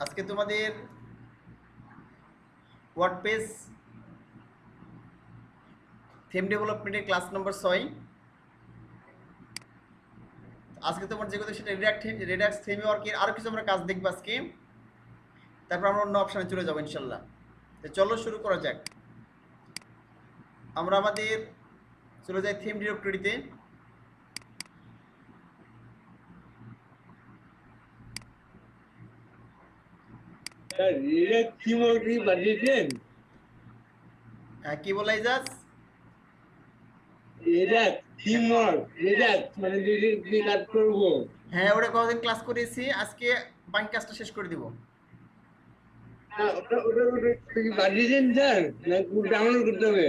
আজকে তোমাদের WordPress theme ডেভেলপমেন্টের ক্লাস নম্বর 6। আজকে তোমার যেগুলো সেটা রিডাক্স থিম ওয়ার্কের আরও কিছু আমরা কাজ দেখবো আজকে। তারপর আমরা অন্য অপশানে চলে যাবো ইনশাল্লাহ। তো চলো শুরু করা যাক। আমরা আমাদের চলে যাই থিম ডিরেক্টরিতে। স্যার এটা কি মুরগি বানিয়েছেন? হ্যাঁ, কি বলাই যাস? এটা টিমওয়ার্ক, এটা মানে যে কাজ করবো। হ্যাঁ, ওটা কতদিন ক্লাস করেছি, আজকে বাকি কাজটা শেষ করে দিব। ওটা কি বানিয়েছেন স্যার, না ডাউনলোড করতে হবে?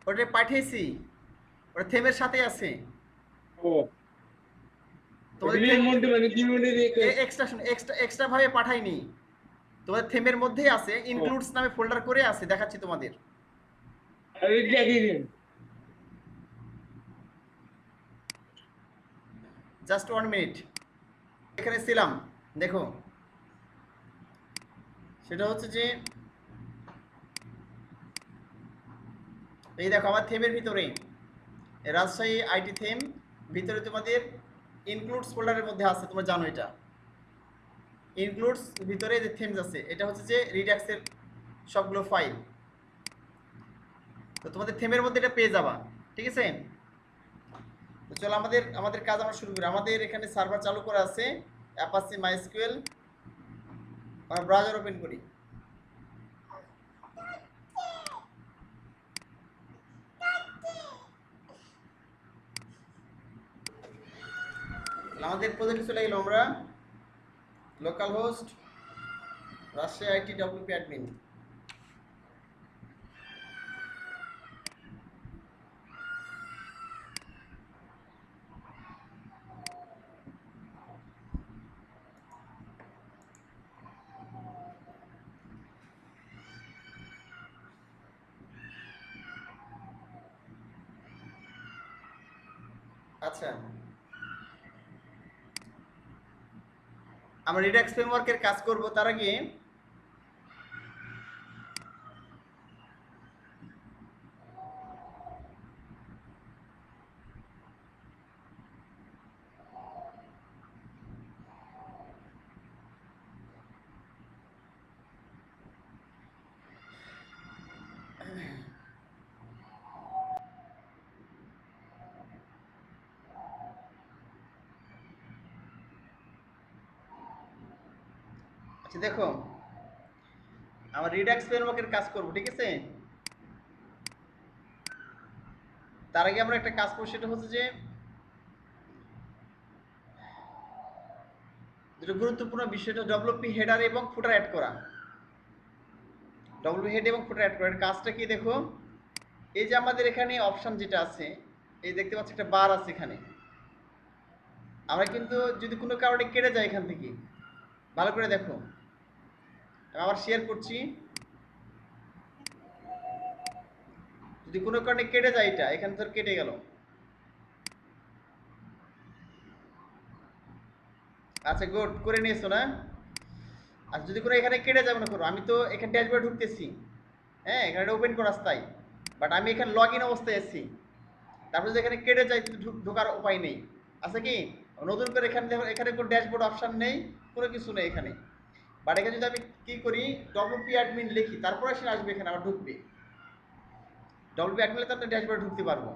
ওটা পাঠিয়েছি, ওটা থিমের সাথে আছে। ও তোমাদের রিলের থিম মধ্যে মানে কি মধ্যে এক্সট্রা এক্সট্রা ভাবে পাঠাইনি, তোমাদের থিমের মধ্যেই আছে, ইনক্লুডস নামে ফোল্ডার করে আছে, দেখাচ্ছি তোমাদের। দেখিয়েছেন? Just 1 minute. এখানে ছিলাম, দেখো। সেটা হচ্ছে যে এই দেখো আমার থিমের ভিতরে রাজশাহী আইটি থিম ভিতরে তোমাদের ইনক্লুডস ফোল্ডারের মধ্যে আছে, তোমরা জানো এটা। ইনক্লুডস ভিতরে যে থিমস আছে, এটা হচ্ছে যে রিডাক্সের সবগুলো ফাইল। তো তোমাদের থিমের মধ্যে এটা পেয়ে যাবা, ঠিক আছে? তো চলো আমাদের আমাদের কাজ আমরা শুরু করি। আমাদের এখানে সার্ভার চালু করা আছে, অ্যাপাচি মাইস্কুয়েল। আমরা ব্রাউজার ওপেন করি। আমাদের প্রজেক্টে চলে গেলাম আমরা। Local host Rajshahi IT WP admin. আচ্ছা, আমরা রিডাক্স ফ্রেমওয়ার্কের কাজ করব, তার আগে আচ্ছা দেখো, আমরা রিডাক্স ফ্রেমওয়ার্কের কাজ করব, ঠিক আছে? তার আগে আমরা একটা কাজ করব, সেটা হচ্ছে যে যেটা গুরুত্বপূর্ণ বিষয়টা ডব্লিউপি হেডার এবং ফুটার অ্যাড করা। ডব্লিউপি হেড এবং ফুটার অ্যাড করা, এর কাজটা কি দেখো। এই যে আমাদের এখানে অপশন যেটা আছে, এই দেখতে পাচ্ছি একটা বার আছে এখানে। আমরা কিন্তু যদি কোনো কারণে কেটে যায় এখান থেকে, ভালো করে দেখো, আমি আবার শেয়ার করছি। যদি কোনো কারণে কেটে যায়, এটা এখান থেকে কেটে গেল। আচ্ছা গুড, করে নিয়েছো না? আচ্ছা যদি কোনো এখানে কেটে যাবে না করো, আমি তো এখানে ড্যাশবোর্ডে ঢুকতেছি। হ্যাঁ, এখানে ওপেন করার তাই, বাট আমি এখানে লগ ইন অবস্থায় এসেছি। তারপরে যদি এখানে কেটে যাই, ঢোকার উপায় নেই। আছে কি নতুন করে এখানে দেখো, এখানে কোনো ড্যাশবোর্ড অপশন নেই, কোনো কিছু নেই এখানে। বাট এখানে যদি আমি কি করি, ডব্লিউপি অ্যাডমিন লিখি, তারপরে সে আসবে, এখানে আবার ঢুকবে। ডব্লিউপি অ্যাডমিন তো আপনি ড্যাশবোর্ডে ঢুকতে পারবো।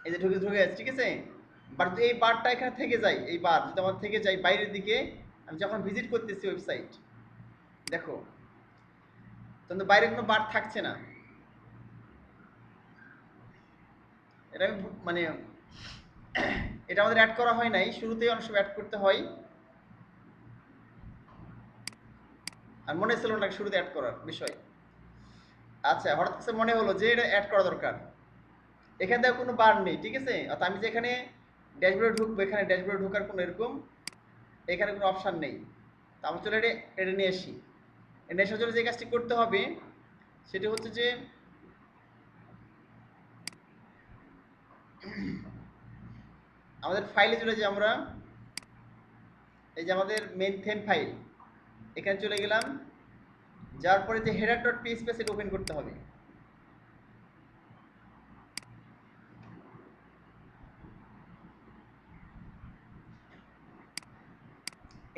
এই যে ঢুকে ঢুকে যাচ্ছে, ঠিক আছে? বাট এই বারটা এখানে থেকে যায়, এই বার যদি আমার থেকে যায় বাইরের দিকে, আমি যখন ভিজিট করতেছি ওয়েবসাইট, দেখো তখন বাইরে কোনো বার থাকছে না। এটা আমি মানে এটা আমাদের অ্যাড করা হয় নাই, শুরুতেই অনেক সময় অ্যাড করতে হয়। আর মনে ছিল না শুরুতে অ্যাড করার বিষয়। আচ্ছা, হঠাৎ করে মনে হলো যে এটা অ্যাড করা দরকার। এখানে দেখো কোনো বার নেই, ঠিক আছে? অর্থাৎ আমি যে এখানে ড্যাশবোর্ডে ঢুকবো, এখানে ড্যাশবোর্ডে ঢোকার কোনো এরকম এখানে কোনো অপশান নেই। তা আমি চলে এটা নিয়ে আসি। এটা আসার জন্য যে কাজটি করতে হবে, সেটি হচ্ছে যে আমাদের ফাইলে চলে যাই আমরা। এই যে আমাদের মেন থিম ফাইল, এখানে চলে গেলাম, যাওয়ার পরে যে হেডার ডট পিএইচপি সেটা ওপেন করতে হবে।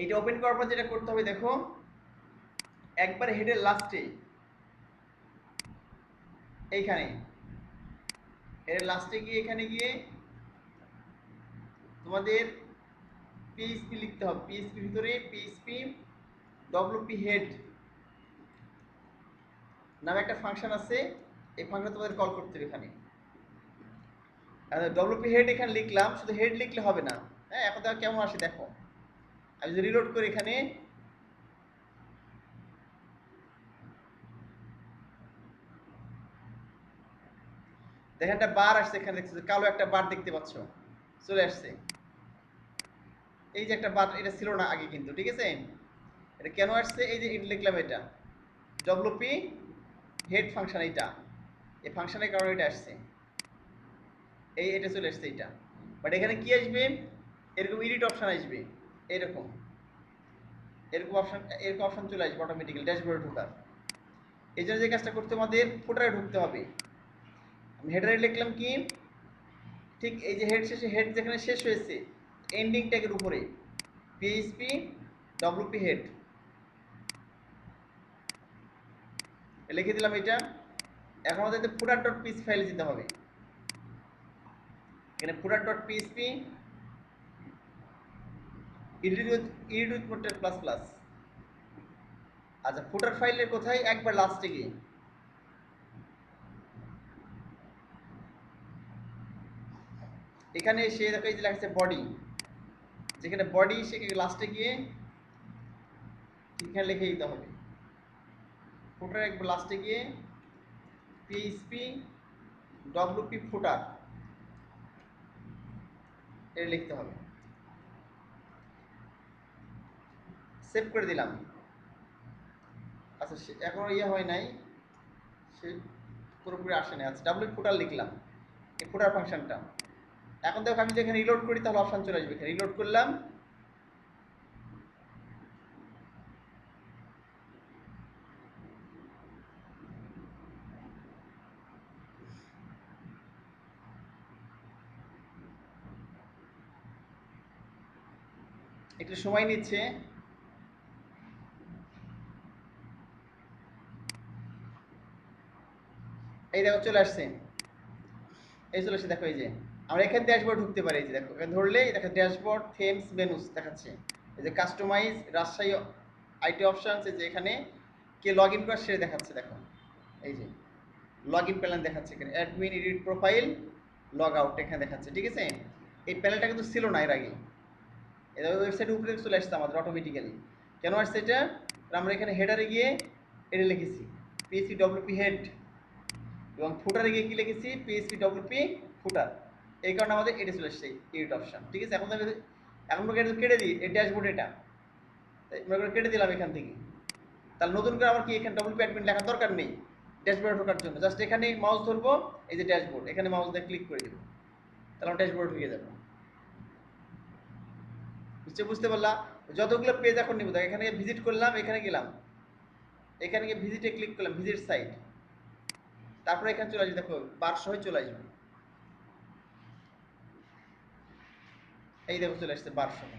এইটা ওপেন করার পর যেটা করতে হবে দেখো, একবার হেডের লাস্টে এইখানে হেডের লাস্টে গিয়ে এখানে গিয়ে তোমাদের পিএইচপি লিখতে হবে। পিএইচপি ভিতরে পিএইচপি ডব্লিউপি হেড নামে একটা ফাংশন আছে, এই ফাংশন তোমাদের কল করতে হবে এখানে। ডব্লিউপি হেড এখানে লিখলাম, শুধু হেড লিখলে হবে না। হ্যাঁ, এখন দেখো কেমন আসে দেখো। আমি যদি রিলোড করি এখানে, দেখেন একটা বার আসছে এখানে, দেখছো কালো একটা বার দেখতে পাচ্ছ, চলে আসছে। এই যে একটা বার, এটা ছিল না আগে কিন্তু, ঠিক আছে? এটা কেন আসছে? এই যে লিখলাম এটা ডব্লিউপি হেড ফাংশন, এইটা এই ফাংশনের কারণে এটা আসছে, এটা চলে আসছে এইটা। বাট এখানে কি আসবে? এরকম এডিট অপশন আসবে, এরকম এরকম অপশন চলে আসবে অটোমেটিক্যালি ড্যাশবোর্ডে ঢোকার। এই জন্য যে কাজটা করতে আমাদের ফুটারে ঢুকতে হবে। আমি হেডারে লিখলাম কি, ঠিক এই যে হেড শেষে, হেড যেখানে শেষ হয়েছে এন্ডিং ট্যাগের উপরে পিএইচপি ডব্লিউপি হেড লিখে দিলাম এটা। এখন আমাদের ফুটার ডট পিএইচপি ফাইলে যেতে হবে। এখানে ফুটার ডট পিএইচপি এডিট উইথ মোটের প্লাস প্লাস। আচ্ছা, ফুটার ফাইলের কোথায়? একবার লাস্টে গিয়ে এখানে এসে দেখো এই যে লেখা আছে বডি, যেখানে বডি সেখানে লাস্টে গিয়ে এখানে লিখে দিতে হবে। ফুটার একবার লাস্টে গিয়ে পিএইচপি ডব্লিউপি ফুটার এটা লিখতে হবে। সেভ করে দিলাম। আচ্ছা, এখনো ইয়ে হয় নাই, সে পুরোপুরি আসে না। আচ্ছা, ডাব্লিউ ফুটার লিখলাম, এই ফুটার ফাংশনটা। এখন দেখো আমি যদি এখানে রিলোড করি তাহলে অপশন চলে আসবে। এখানে রিলোড করলাম, একটু সময় নিচ্ছে। এই দেখো চলে আসছে, এই চলে আসছে। দেখো এই যে আমরা এখানে ড্যাশবোর্ড ঢুকতে পারি। এই যে দেখো এখানে ধরলেই দেখো ড্যাশবোর্ড থেমস মেনুস দেখাচ্ছে। এই যে কাস্টমাইজ রাজশাহী আইটি অপশনস, এই যে এখানে কে লগ ইন করে সেটা দেখাচ্ছে। দেখো এই যে লগ ইন প্যানেল দেখাচ্ছে, এখানে admin edit profile log out এখানে দেখাচ্ছে, ঠিক আছে? এই প্যানেলটা কিন্তু ছিল না এর আগে। এটা ওয়েবসাইটের উপরে চলে আসছে আমাদের অটোমেটিক্যালি। কেন আসছে এটা? আমরা এখানে হেডারে গিয়ে এটা লিখেছি পিএইচপি ডব্লিউপি হেড, এবং ফুটারে গিয়ে কি লিখেছি পিএইচপি ডব্লিউপি ফুটার। এই কারণে আমাদের এটা চলে আসছে এডিট অপশন, ঠিক আছে? এখন আমরা এটা কেটে দিই, এই ড্যাশবোর্ড এটা আমরা কেটে দিলাম এখান থেকে। তাহলে নতুন করে আবার কি এখানে ডব্লিউপি অ্যাডমিন লেখার দরকার নেই ড্যাশবোর্ডে ঢোকার জন্য। জাস্ট এখানে মাউস ধরবো, এই যে ড্যাশবোর্ড, এখানে মাউস দিয়ে ক্লিক করে দেবো, তাহলে আমরা ড্যাশবোর্ডে ঢুকে যাবো। নিশ্চয়ই বুঝতে পারলাম। যতগুলো পেজ এখন নিব, দেখ এখানে ভিজিট করলাম, এখানে গেলাম, এখানে গিয়ে ভিজিটে ক্লিক করলাম, ভিজিট সাইট, তারপরে এখানে চলে আসবে। দেখো বার সহ চলে আসবে, এই দেখো চলে আসছে বার সহ।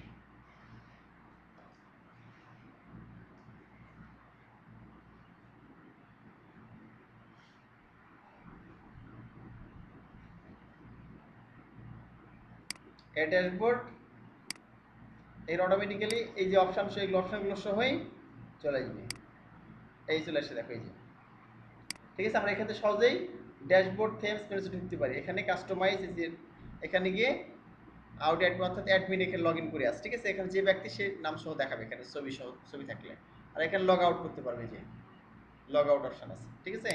এই ড্যাশবোর্ড এর অটোমেটিক্যালি এই যে অপশন সহ, এগুলো অপশনগুলো সহই চলে আসবে। এই চলে আসছে, দেখো এই যে, ঠিক আছে? আমরা এখান থেকে সহজেই ড্যাশবোর্ড থেমস মেনুতে ঢুকতে পারি। এখানে কাস্টমাইজ, এখানে গিয়ে আউট অ্যাডমিন অর্থাৎ অ্যাডমিন এখানে লগ ইন করে আসছে, ঠিক আছে? এখানে যে ব্যক্তি সে নাম সহ দেখাবে, এখানে ছবি সহ, ছবি থাকলে। আর এখানে লগ আউট করতে পারবে, যে লগ আউট অপশন আছে, ঠিক আছে?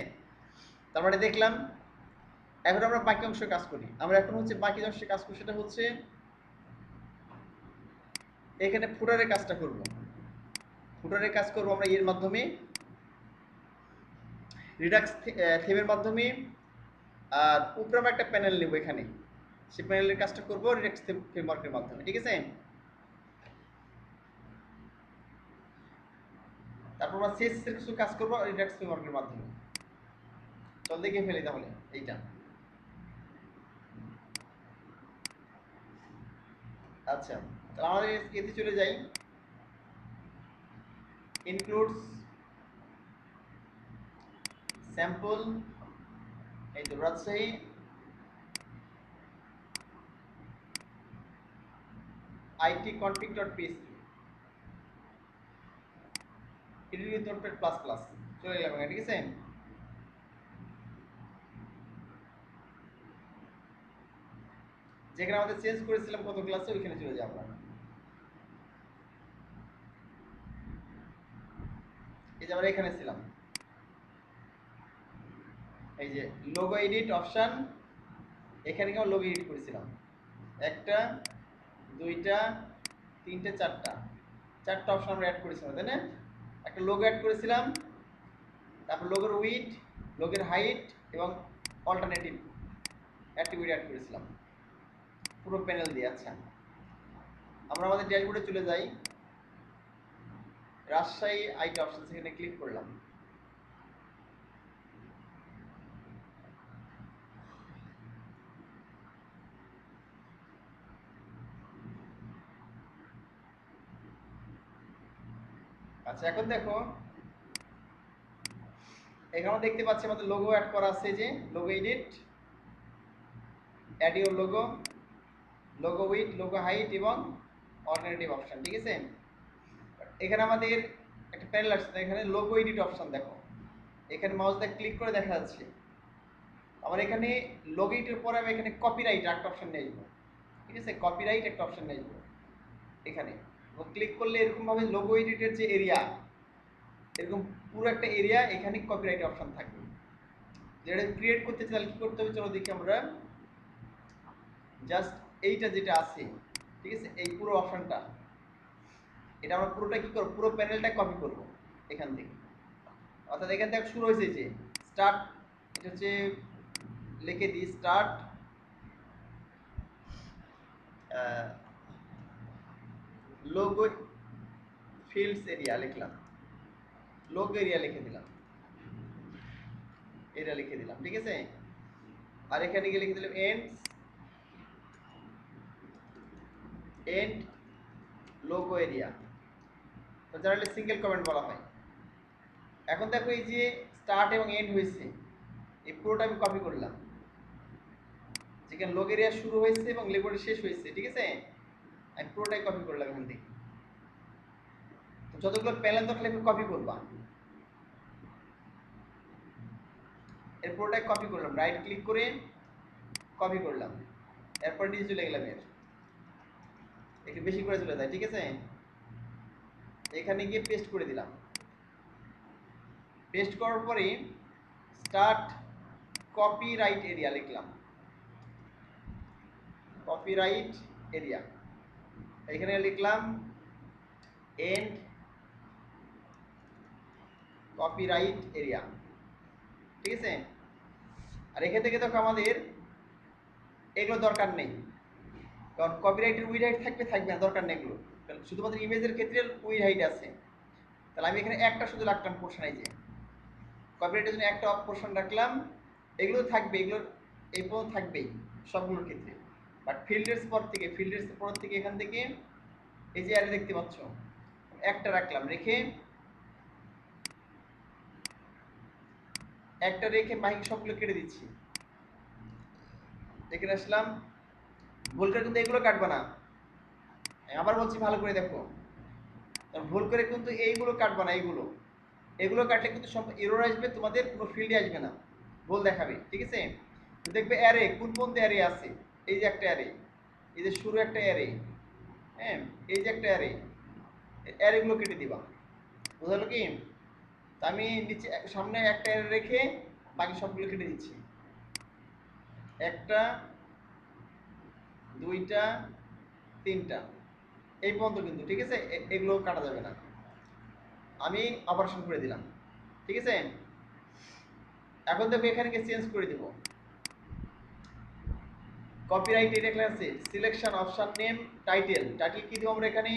তার মানে দেখলাম। এখন আমরা বাকি অংশে কাজ করি। আমরা এখন হচ্ছে বাকি অংশে কাজ করি, সেটা হচ্ছে এখানে ফুটারের কাজটা করব। ফুটারের কাজ করব আমরা এর মাধ্যমে, রিডাক্স থিমের মাধ্যমে। আর উপরে আমরা একটা প্যানেল নেব, এখানে সেই প্যানেলের কাজটা করব রিডাক্স থিম ফ্রেমওয়ার্কের মাধ্যমে, ঠিক আছে? তারপর আমরা CSS এর কিছু কাজ করবো রিডাক্স ফ্রেমওয়ার্কের মাধ্যমে। চল দেখে ফেলি তাহলে এইটা। আচ্ছা, তাহলে আমাদের এতে চলে যাই, ইনক্লুডস স্যাম্পল, এই তো রাজশাহী itconfig.php প্লাস চলে গেলাম এখানে, ঠিক আছে। যেখানে আমাদের চেঞ্জ করেছিলাম কত ক্লাসে ওইখানে চলে যাবো আমরা। এই যে আমরা এখানে ছিলাম, এই যে লোগো এডিট অপশন, এখানে আমরা লোগো এডিট করেছিলাম একটা, দুইটা, তিনটে, চারটা অপশন আমরা অ্যাড করেছিলাম, তাই না? একটা লোগো অ্যাড করেছিলাম, তারপর লোগোর উইড, লোগোর হাইট এবং অল্টারনেটিভ অ্যাট্রিবিউট অ্যাড করেছিলাম পুরো প্যানেল দিয়ে। আচ্ছা, আমরা আমাদের ড্যাশবোর্ডে চলে যাই, রাজশাহী আইটি অপশন সেখানে ক্লিক করলাম। আচ্ছা, এখন দেখো এখানে আমরা দেখতে পাচ্ছি আমাদের লোগো অ্যাড করা আছে, যে logo edit, add your logo, logo width, logo height এবং অল্টারনেটিভ অপশন, ঠিক আছে। এখানে আমাদের একটা প্যানেল আসছে, এখানে লোগো এডিট অপশন দেখো, এখানে মাউস দিয়ে ক্লিক করে দেখা যাচ্ছে। আমার এখানে লোগো এডিটের পরে আমি এখানে কপিরাইট একটা অপশন নিয়ে আসবো, ঠিক আছে। কপিরাইট একটা অপশন নিয়ে আসবো এখানে, ক্লিক করলে এরকম ভাবে লোগো এডিটের যে এরিয়া, এরকম পুরো একটা এরিয়া এখানে কপিরাইট অপশন থাকবে। যেটা ক্রিয়েট করতে চাই কি করতে হবে চলো দেখি আমরা। জাস্ট এইটা যেটা আছে, ঠিক আছে, এই পুরো অপশনটা, এটা আমরা পুরোটা কি করব, পুরো প্যানেলটা কপি করব এখান থেকে। অর্থাৎ এখান থেকে শুরু হয়েছে যে স্টার্ট, এটা হচ্ছে লিখে দিই স্টার্ট লোগো ফিল্ডস এরিয়া লিখলাম, লোগো এরিয়া লিখে দিলাম, এটা লিখে দিলাম, ঠিক আছে। আর এখানে গিয়ে লিখে দিলাম এন্ড লোগো এরিয়া, তো জেনারেলি সিঙ্গেল কমেন্ট বলা হয়। এখন দেখো এই যে স্টার্ট এবং এন্ড হয়েছে, এই পুরোটা আমি কপি করলাম, যেখানে লোগো এরিয়া শুরু হয়েছে এবং লেবেলটা শেষ হয়েছে, ঠিক আছে। আমি পুরোটাই কপি করলাম এখান থেকে। তো যতগুলো প্যানেল থাকলে কপি করবা, এর পুরোটাই কপি করলাম, রাইট ক্লিক করে কপি করলাম, এরপর নিচে চলে গেলাম, এর একটু বেশি করে চলে যায়, ঠিক আছে। এখানে গিয়ে পেস্ট করে দিলাম, পেস্ট করার পরে স্টার্ট কপিরাইট এরিয়া লিখলাম, কপিরাইট এরিয়া, এখানে লিখলাম এন্ড কপিরাইট এরিয়া, ঠিক আছে। আর এখান থেকে দেখো আমাদের এগুলো দরকার নেই, কারণ কপিরাইটের উইড হাইট থাকবে না, দরকার নেই এগুলো, শুধুমাত্র ইমেজের ক্ষেত্রে উইড হাইট আছে। তাহলে আমি এখানে একটা শুধু রাখলাম পোর্শন, এই যে কপিরাইটের জন্য একটা পোর্শন রাখলাম, এগুলো থাকবে, এগুলোর এই পর্যন্ত থাকবেই সবগুলোর ক্ষেত্রে। বাট ফিল্টার্স পর থেকে এখান থেকে এই যে অ্যারে দেখতে পাচ্ছ, একটা রাখলাম, রেখে বাকি সবগুলো কেটে দিচ্ছি। এখানে আসলাম, ভুল করে কিন্তু এগুলো কাটবে না, আবার বলছি ভালো করে দেখো, ভুল করে কিন্তু এইগুলো কাটবে না, এগুলো কাটলে কিন্তু সব এরর আসবে, তোমাদের কোনো ফিল্ডে আসবে না, ভুল দেখাবে, ঠিক আছে। দেখবে অ্যারে কোন পর্যন্ত অ্যারে আছে, এই যে একটা অ্যারে, এই যে শুরু একটা অ্যারে, হ্যাঁ, এই যে একটা অ্যারেগুলো কেটে দিবা, বুঝালো কি। তা আমি নিচে সামনে একটা অ্যারে রেখে বাকি সবগুলো কেটে দিচ্ছি, একটা, দুইটা, তিনটা, এই পর্যন্ত কিন্তু, ঠিক আছে। এগুলো কাটা যাবে না, আমি অপারেশন করে দিলাম, ঠিক আছে। এখন দেখো এখানে চেঞ্জ করে দিব, কপিরাইট এরিয়া ক্লাসে সিলেকশন অপশন নেম টাইটেল কি দিব আমরা এখানে,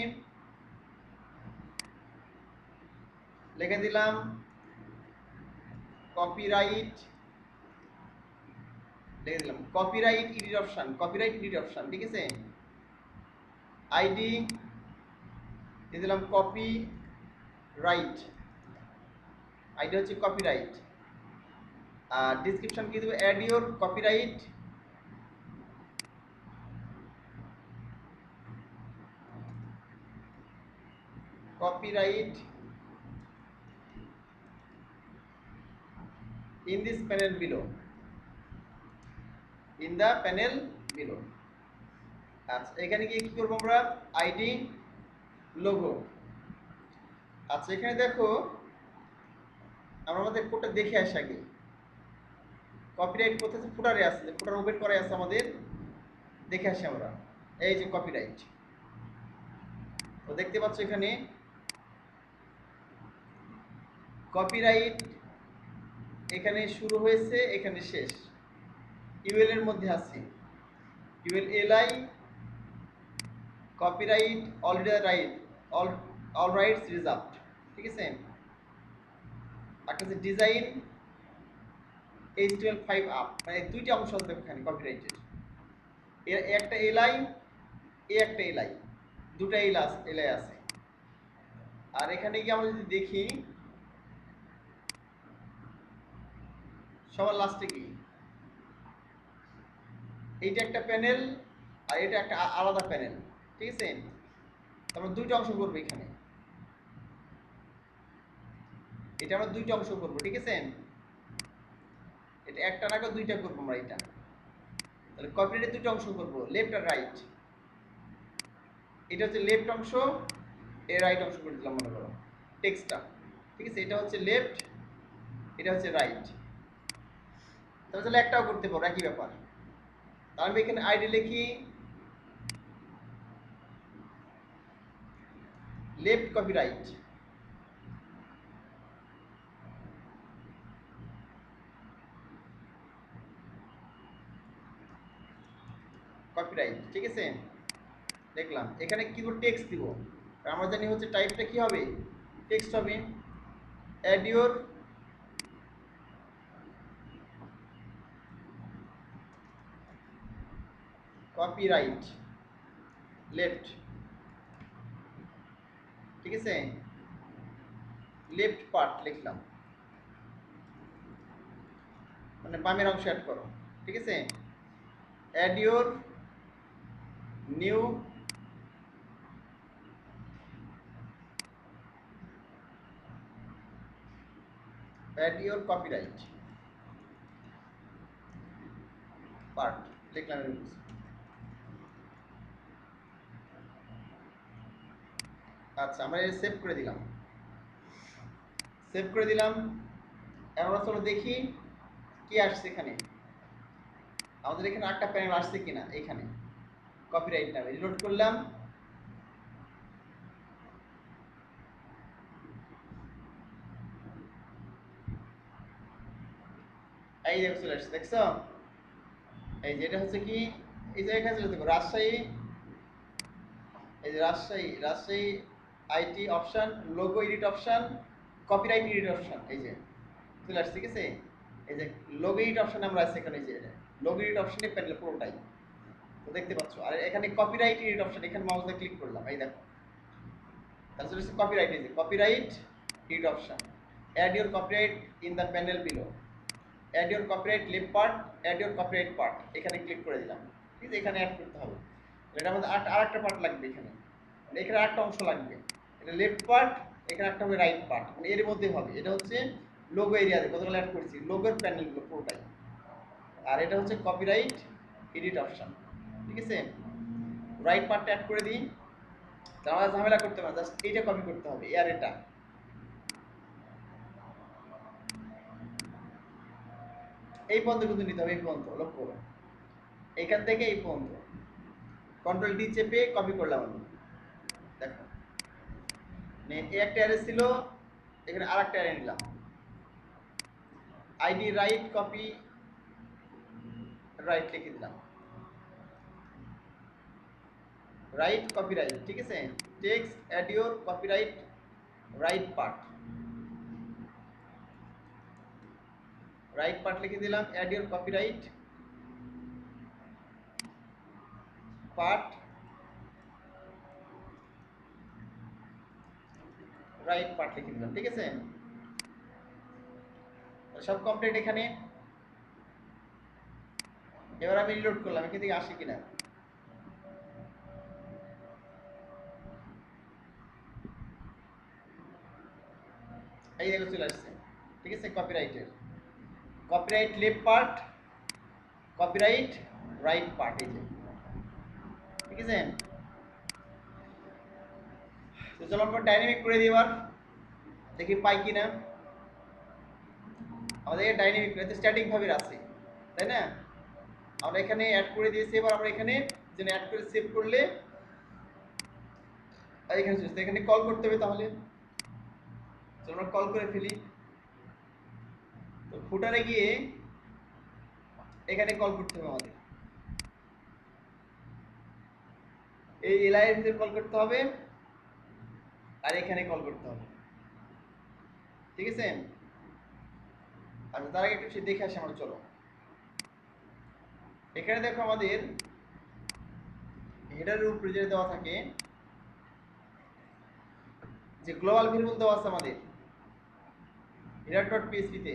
লিখে দিলাম কপিরাইট, লিখে দিলাম copyright edit option, copyright edit option, ঠিক আছে। আইডি দিয়ে দিলাম কপি রাইট, আইডি হচ্ছে কপিরাইট। আর ডিসক্রিপশন কি দেবো, add your copyright, copyright in this panel below, in the panel below। আচ্ছা এখানে গিয়ে কি করবো আমরা, আইডি লোগো। আচ্ছা এখানে দেখো আমরা আমাদের কোডটা দেখে আসি আগে, কপিরাইট কোথায় ফুটারে আছে, ফুটার ওপেন করে আছে আমাদের, দেখে আসি আমরা। এই যে কপিরাইট, তো দেখতে পাচ্ছ এখানে কপিরাইট এখানে শুরু হয়েছে, এখানে শেষ, ইউএল এর মধ্যে আছে, UL LI copyright already right, all rides reserved, ঠিক আছে। একটা হচ্ছে ডিজাইন HTML5 আপ, মানে দুইটা অংশ আছে এখানে কপিরাইটের, একটা এলআই, একটা এলআই, দুটা এলআই আছে। আর এখানে গিয়ে আমরা যদি দেখি সবার লাস্টে কি, এইটা একটা প্যানেল আর এটা একটা আলাদা প্যানেল, ঠিক আছে। আমরা দুইটা অংশ করবো এখানে, এটা আমরা দুইটা অংশ করবো, ঠিক আছে। এটা একটা না করে দুইটা করবো আমরা এটা, তাহলে কপিরাইটের দুইটা অংশ করবো, লেফট আর রাইট। এটা হচ্ছে লেফট অংশ, এর রাইট অংশ করে দিলাম মনে করো টেক্সটটা, ঠিক আছে। এটা হচ্ছে লেফট, এটা হচ্ছে রাইট। তাহলে একটাও করতে পারো, একই ব্যাপার। তাহলে আমি এখানে আইডি লিখি লেফট কপিরাইট, কপিরাইট, ঠিক আছে। দেখলাম এখানে কি করব, টেক্সট দিব, আমরা জানি হচ্ছে টাইপটা কি হবে, টেক্সট হবে। অ্যাড ইউর কপিরাইট লেফট, ঠিক আছে, লেফট পার্ট লিখলাম, মানে বামের অংশ অ্যাড করো, ঠিক আছে। Add your new add your copyright part লিখলাম। আচ্ছা আমরা সেভ করে দিলাম, সেভ করে দিলাম। এবার চলো দেখি কি আসছে এখানে, আমাদের এখানে একটা প্যানেল আসছে কিনা, এখানে কপিরাইট নামে রিলোড করলাম, এই দেখো চলে আসছে, দেখছো। এই যে এটা হচ্ছে কি, এই যে এখানে চলে দেখো রাজশাহী, এই যে Rajshahi IT option, logo edit option, copyright edit option, এই যে চলে আসছে, ঠিক আছে। এই যে লোগো এডিট অপশন আমরা আছে এখানে, যে লোগো এডিট অপশনে প্যানেল পুরোটাই তো দেখতে পাচ্ছ। আর এখানে কপিরাইট এডিট অপশন, এখানে মাউস দিয়ে ক্লিক করলাম, এই দেখো তাহলে চলে আসছে কপিরাইট, এই যে copyright edit option, add your copyright in the panel below, add your copyright left part, add your copyright part, এখানে ক্লিক করে দিলাম, ঠিক আছে। এখানে অ্যাড করতে হবে, এটা আমাদের আরেকটা পার্ট লাগবে এখানে, এখানে আরেকটা অংশ লাগবে, এটা লেফট পার্ট, এখানে একটা হবে রাইট পার্ট, মানে এর মধ্যে হবে। এটা হচ্ছে লোগো এরিয়াতে গতকাল অ্যাড করেছি, লোগোর প্যানেলগুলো পুরোটাই। আর এটা হচ্ছে কপিরাইট এডিট অপশন, ঠিক আছে। রাইট পার্টটা অ্যাড করে দিই, আমাদের ঝামেলা করতে হবে না, জাস্ট এইটা কপি করতে হবে, এর এটা এই পর্যন্ত কিন্তু নিতে হবে, এই পর্যন্ত লক্ষ্য করো, এইখান থেকে এই পর্যন্ত কন্ট্রোল ডি চেপে কপি করলাম আমি, দেখো একটা অ্যারে ছিল, এখানে আর একটা অ্যারে নিলাম, আইডি রাইট কপি রাইট লিখে দিলাম, রাইট কপিরাইট, ঠিক আছে। Text add your copyright right part, right part লিখে দিলাম, add your copyright part, right part লিখে দিলাম। ঠিক আছে, সব কমপ্লিট এখানে। এবার আমি রিলোড করলাম, এখান থেকে আসি কিনা। এই দেখো চলে আসছে। ঠিক আছে, কপিরাইটের copyright left part, copyright right part, এই যে। ঠিক আছে, তো চলো আমরা ডাইনামিক করে দিই এবার, দেখি পাই কিনা। আমাদের ডাইনামিক করে স্ট্যাটিক ভাবে আছে, তাই না? আমরা এখানে অ্যাড করে দিয়েছি, এবার আমরা এখানে যেন অ্যাড করে সেভ করলে এখানে চলে আসছে। এখানে কল করতে হবে, তাহলে চলো আমরা কল করে ফেলি। তো ফুটারে গিয়ে এখানে কল করতে হবে আমাদের, এই এলআই এর ভিতরে কল করতে হবে, আর এখানে কল করতে হবে। ঠিক আছে, আচ্ছা তার আগে একটু দেখে আসি আমরা, চলো। এখানে দেখো আমাদের হেডারের উপরে যে দেওয়া থাকে, যে গ্লোবাল ভেরিয়েবল দেওয়া আছে আমাদের হেডার ডট পিএইচপি তে,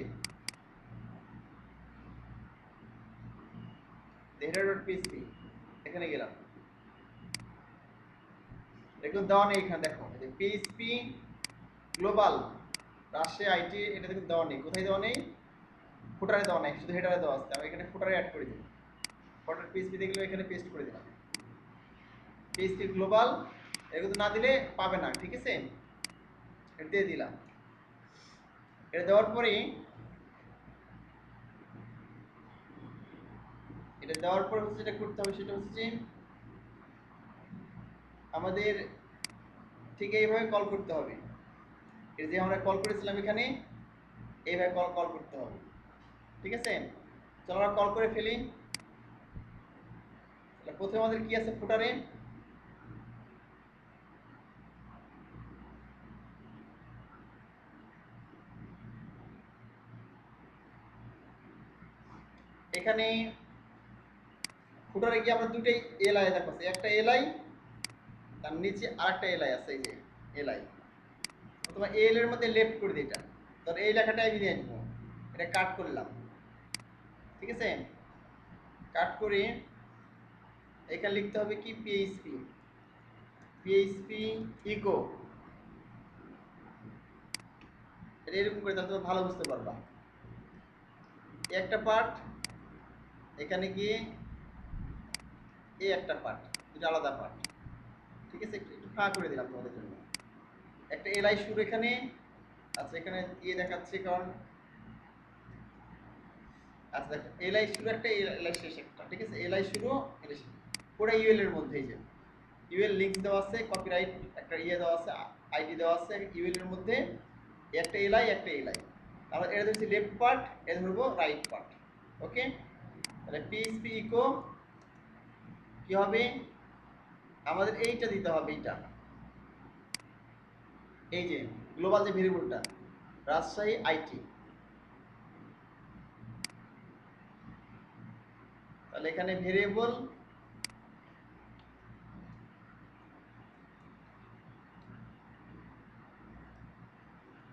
হেডার ডট পিএইচপি এখানে গেলাম, দেখুন দেওয়া নেই এখানে। দেখো পিএইচপি গ্লোবাল রাজশাহী আইটি, এটা দেখুন দেওয়া নেই। কোথায় দেওয়া নেই? ফুটারে দেওয়া নেই, শুধু হেডারে দেওয়া আছে। আমি এখানে ফুটারে অ্যাড করে দিই, ফুটার পিএইচপি দেখলে এখানে পেস্ট করে দিলাম, পিএইচপি গ্লোবাল। এগুলো না দিলে পাবে না। ঠিক আছে, এটা দিয়ে দিলাম। এটা দেওয়ার পরে হচ্ছে যেটা করতে হবে সেটা হচ্ছে যে আমাদের ঠিক এইভাবে কল করতে হবে। এই যে আমরা কল করেছিলাম এখানে, এইভাবে কল করতে হবে। ঠিক আছে, চলো আমরা কল করে ফেলি। প্রথমে আমাদের কি আছে ফুটারে, এখানে ফুটারে গিয়ে আমরা দুটোই এলআই দেখাচ্ছি, একটা এলআই, তার নিচে আরেকটা এলআই আছে, এই যে এলআই। তোমার এল এর মধ্যে লেফট করে দিই, এটা ধর এই লেখাটা আমি দিয়ে আসবো, এটা কাট করলাম। ঠিক আছে, কাট করে এখানে লিখতে হবে কি পিএইচপি, পিএইচপি ইকো, এটা এরকম করে, তাহলে তুমি ভালো বুঝতে পারবা। একটা পার্ট এখানে গিয়ে এই একটা পার্ট, দুটো আলাদা পার্ট। ঠিক আছে, একটু একটু ফাঁকা করে দিলাম তোমাদের জন্য। একটা এলআই শুরু এখানে, আচ্ছা এখানে দেখাচ্ছে কারণ, আচ্ছা দেখো এলআই শুরু একটা, এলআই শেষ একটা। ঠিক আছে, এলআই শুরু, এলআই শেষ, পুরো ইউএল এর মধ্যেই যে ইউএল লিঙ্কস দেওয়া আছে, কপিরাইট একটা দেওয়া আছে, আইডি দেওয়া আছে ইউএল এর মধ্যে, একটা এলআই একটা এলআই। আমরা এটা ধরছি লেফট পার্ট, এটা ধরবো রাইট পার্ট। ওকে, তাহলে পিএইচপি ইকো কি হবে, আমাদের এইটা দিতে হবে, এইটা, এই যে গ্লোবাল যে ভেরিয়েবলটা রাজশাহী আইটি, তাহলে এখানে ভেরিয়েবল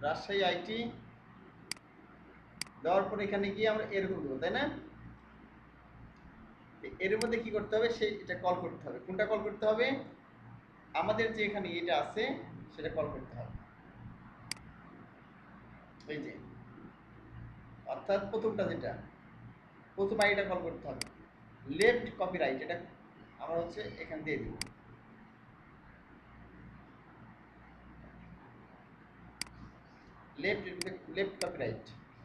রাজশাহী আইটি দেওয়ার পর এখানে গিয়ে আমরা এরকম দেবো, তাই না? এর মধ্যে কি করতে হবে, এটা কল করতে হবে। কোনটা কল করতে হবে? আমাদের যে এখানে এটা আছে সেটা কল করতে হবে, এই যে অর্থাৎ প্রথমটা, যেটা প্রথম আইডিটা কল করতে হবে, লেফট কপিরাইট, এটা আমরা হচ্ছে এখানে দিয়ে দিব। লেফট কপিরাইট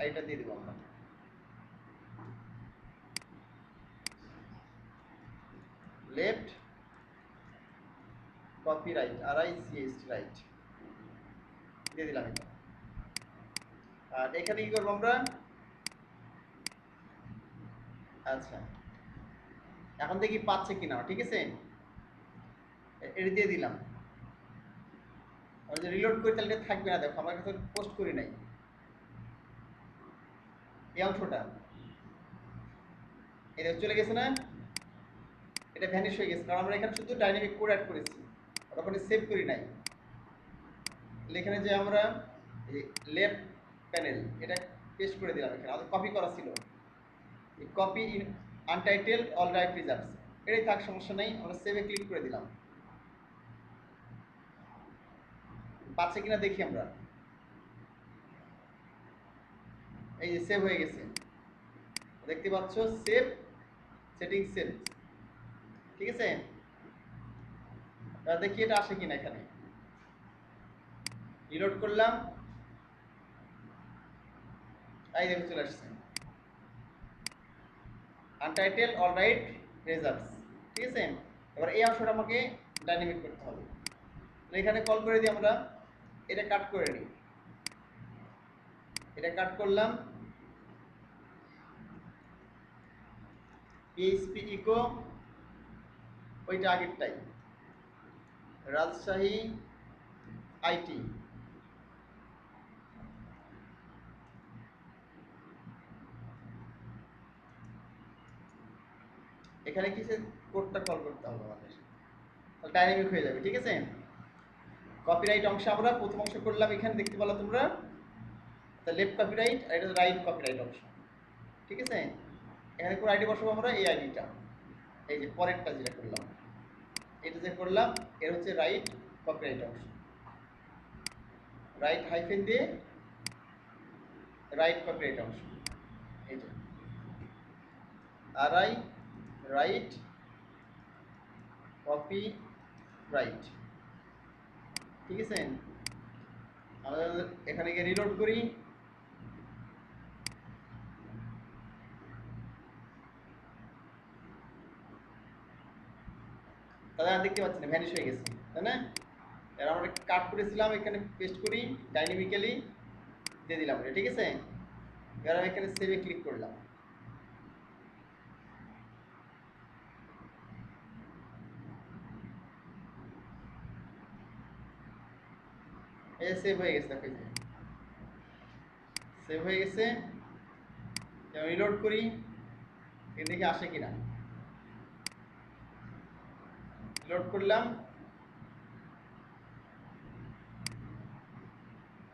এটা দিয়ে দিব আমরা, লেফট কপিরাইট, RICH রাইট দিয়ে দিলাম এটা। আর এখানে কি করবো আমরা, আচ্ছা এখন দেখি পাচ্ছে কিনা। ঠিক আছে, এটা দিয়ে দিলাম। আমরা যে রিলোড করি তাহলে এটা থাকবে না। দেখো আমার কাছে পোস্ট করি নাই, এই অংশটা এটা চলে গেছে না, এটা ভ্যানিশ হয়ে গেছে, কারণ আমরা এখানে শুধু ডাইনামিক কোড অ্যাড করেছি, ওখানে সেভ করি নাই। এখানে যে আমরা লেফট প্যানেল এটা পেস্ট করে দিলাম, এখানে আমাদের কপি করা ছিল, copy in untitled all right reserves, এটাই থাক, সমস্যা নেই। আমরা সেভে ক্লিক করে দিলাম, পাচ্ছে কিনা দেখি আমরা। এই যে সেভ হয়ে গেছে, দেখতে পাচ্ছ, সেভ সেটিং সেভ, ঠিক আছে। এবার দেখি এটা আসে কিনা, এখানে রিলোড করলাম, এই দেখো চলে আসছে, আনটাইটেল অল রাইট রেজাল্টস, ঠিক আছে। এবার এই অংশটা আমাকে ডাইনামিক করতে হবে, এখানে কল করে দিই আমরা, এটা কাট করে নিই, এটা কাট করলাম, পিএইচপি ইকো ওইটা আগেরটাই, রাজশাহী আইটি, এখানে কিছু কোডটা কল করতে হবে আমাদের, ডাইনামিক হয়ে যাবে, ঠিক আছে। কপিরাইট অংশ আমরা প্রথম অংশ করলাম, এখানে দেখতে পেলো তোমরা, লেফট কপিরাইট আর এটা রাইট কপিরাইট অংশ, ঠিক আছে। এখানে কোন আইডি বসাবো আমরা, এই আইডিটা, এই যে পরেরটা যেটা করলাম, এটা যে করলাম এর হচ্ছে রাইট কপিরাইট অংশ, রাইট হাইফেন দিয়ে রাইট কপিরাইট অংশ, এই যে আর আই রাইট কপি রাইট, ঠিক আছে। আমরা এখানে গিয়ে রিলোড করি, তাহলে আর দেখতে পাচ্ছি না, ভ্যানিশ হয়ে গেছে, তাই না। এর আমরা কাট করেছিলাম, এখানে পেস্ট করি, ডাইনামিক্যালি দিয়ে দিলাম, ঠিক আছে। এবার আমি এখানে সেভে ক্লিক করলাম, এই সেভ হয়ে গেছে, দেখো সেভ হয়ে গেছে। রিলোড করি, দেখি আসে কিনা, রিলোড করলাম,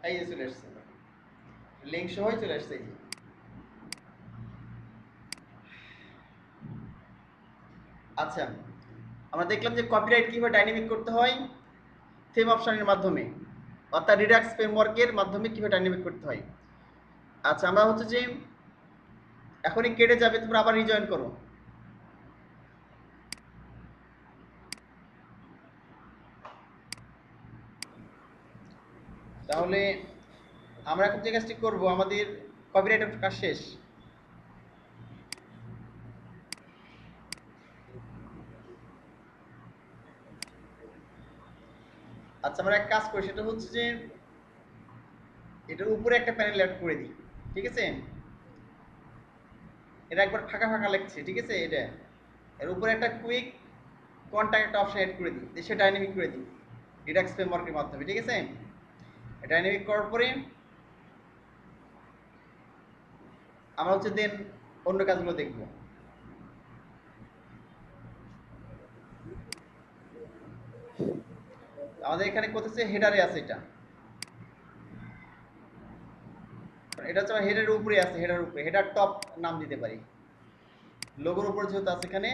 এই যে চলে আসছে, লিঙ্ক সহ চলে আসছে। আচ্ছা, আমরা দেখলাম যে কপিরাইট কিভাবে ডাইনামিক করতে হয় থিম অপশনের মাধ্যমে, অর্থাৎ রিডাক্স ফ্রেমওয়ার্কের মাধ্যমে কিভাবে ডাইনামিক করতে হয়। আচ্ছা, আমরা হচ্ছে যে এখনই কেটে যাবে, তোমরা আবার রিজয়েন করো। তাহলে আমরা এখন যে কাজটি করবো, আমাদের কপিরাইটের কাজ শেষ। আচ্ছা, আমরা এক কাজ করি, সেটা হচ্ছে যে এটার উপরে একটা প্যানেল অ্যাড করে দিই, ঠিক আছে। এটা একবার ফাঁকা ফাঁকা লাগছে, ঠিক আছে। এটা এর উপরে একটা কুইক কন্ট্যাক্ট একটা অপশন অ্যাড করে দিই, সে ডাইনামিক করে দিই রিডাক্স ফ্রেমওয়ার্কের মাধ্যমে, ঠিক আছে। ডাইনামিক করার পরে আমরা হচ্ছে দেন অন্য কাজগুলো দেখব। আমাদের এখানে কোথাছে হেডারে আছে, এটা হচ্ছে হেডারের উপরে আছে, হেডার উপরে, হেডার টপ নাম দিতে পারি, লোগোর উপর যেহেতু আছে এখানে।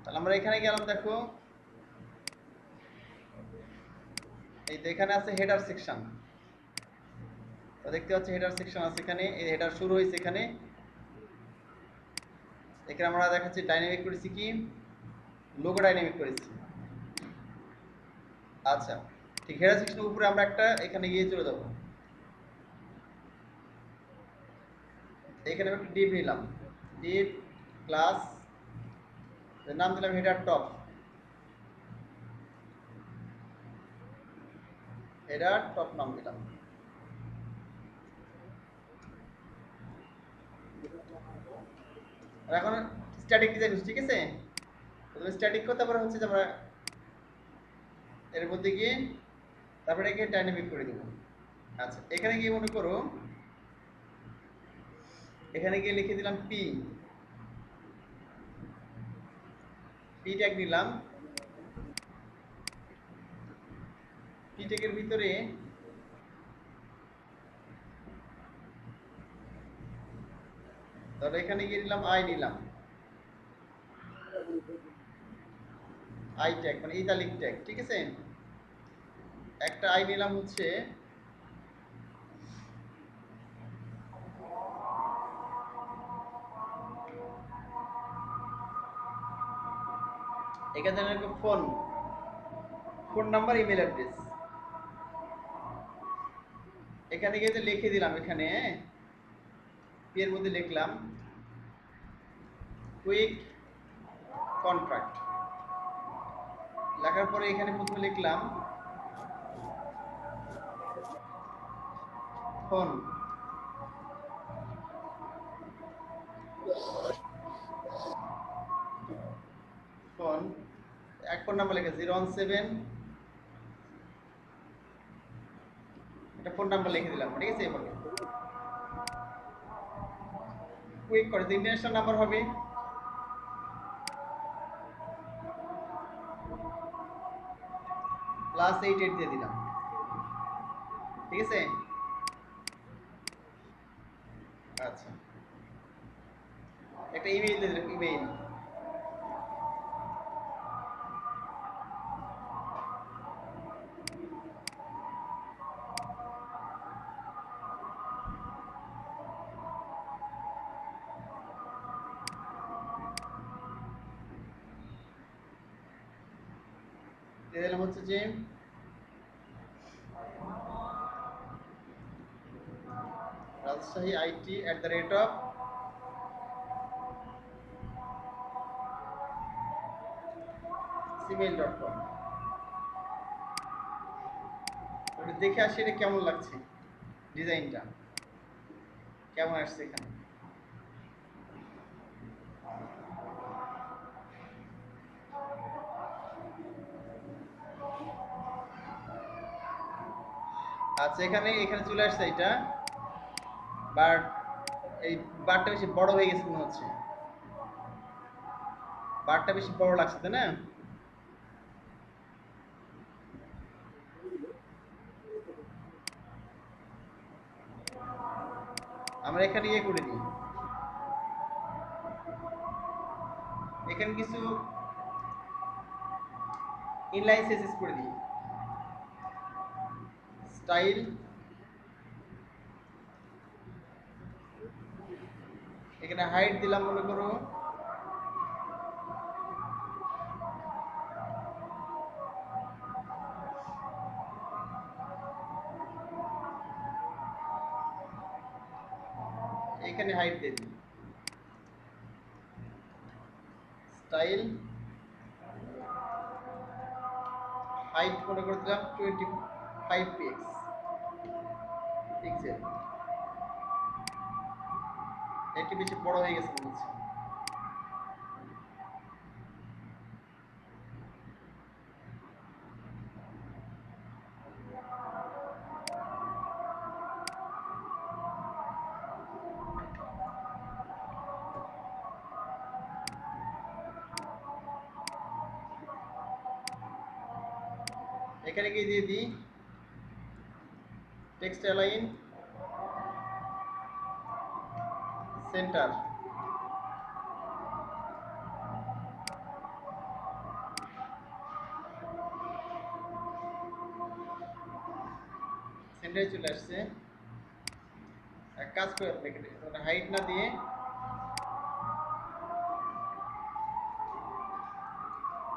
তাহলে আমরা এখানে গেলাম, দেখো এই তো এখানে আছে হেডার সেকশন, তো দেখতে পাচ্ছি হেডার সেকশন আছে এখানে, এই হেডার শুরু হয়েছে এখানে। এখানে আমরা দেখাচ্ছি ডাইনামিক করেছি কি, লোগো ডাইনামিক করেছি। আচ্ছা, ঠিক হেডার সেকশনের উপরে আমরা একটা এখানে গিয়ে চলে যাবো, এখানে একটা ডিভ নিলাম, ডিভ ক্লাস, নাম দিলাম হেডার টপ, হেডার টপ নাম দিলাম। আর এখন স্ট্যাটিক ডিজাইন, ঠিক আছে। স্ট্যাটিক করতে পারে হচ্ছে যে আমরা এর মধ্যে গিয়ে তারপরে একে ডাইনামিক করে দেব। আচ্ছা, এখানে গিয়ে মনে করো, এখানে গিয়ে লিখে দিলাম পি, পি ট্যাগ নিলাম। পি ট্যাগের ভিতরে ধরো এখানে গিয়ে নিলাম আই, নিলাম আই ট্যাগ মানে ইতালিক ট্যাগ, ঠিক আছে। একটা আই নিলাম হচ্ছে এখানে phone, phone number, email address. এখানে গিয়ে যে লিখে দিলাম, এখানে পি এর মধ্যে লিখলাম কুইক কন্ট্রাক্ট। লেখার পরে এখানে প্রথমে লিখলাম ফোন, ফোন এক ফোন নাম্বার লিখে 017, এটা ফোন নাম্বার লিখে দিলাম, ঠিক আছে। এবার কুইক করে ইন্টারন্যাশনাল নাম্বার হবে +88 দিয়ে দিলাম, ঠিক আছে। আচ্ছা, একটা ইমেইল দিয়ে দিলাম, ইমেইল। দিয়ে দিলাম হচ্ছে যে রাজশাহী IT@gmail.com। ওটা দেখে আসি এটা কেমন লাগছে, ডিজাইনটা কেমন আসছে এখানে। আচ্ছা, এখানে এখানে চলে আসছে এটা, বাট এই বারটা বেশি বড় হয়ে গেছে মনে হচ্ছে, বারটা বেশি বড় লাগছে, তাই না? আমরা এখানে ইয়ে করে দিই, এখানে কিছু ইনলাইন সেসেস করে দিই, স্টাইল, এখানে হাইট দিলাম মনে করো এখানে হাইট দিয়ে দিই, স্টাইল হাইট মনে করে দিলাম 25 পিক্সেল, একটু বেশি বড় হয়ে গেছে মনে হচ্ছে। এখানে গিয়ে দিয়ে দিই টেক্সট অ্যালাইন সেন্টার, সেন্টারে চলে আসছে। এক কাজ করে আপনি হাইট না দিয়ে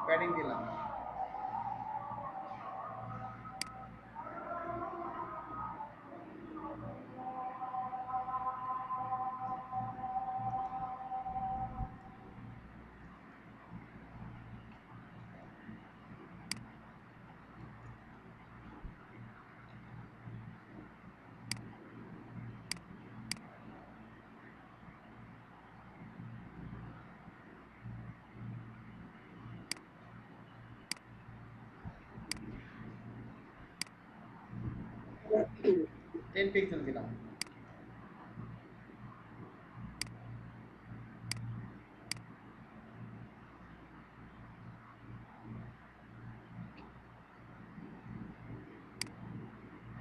প্যাডিং দিলাম। 10 পিক্সেল দিলাম।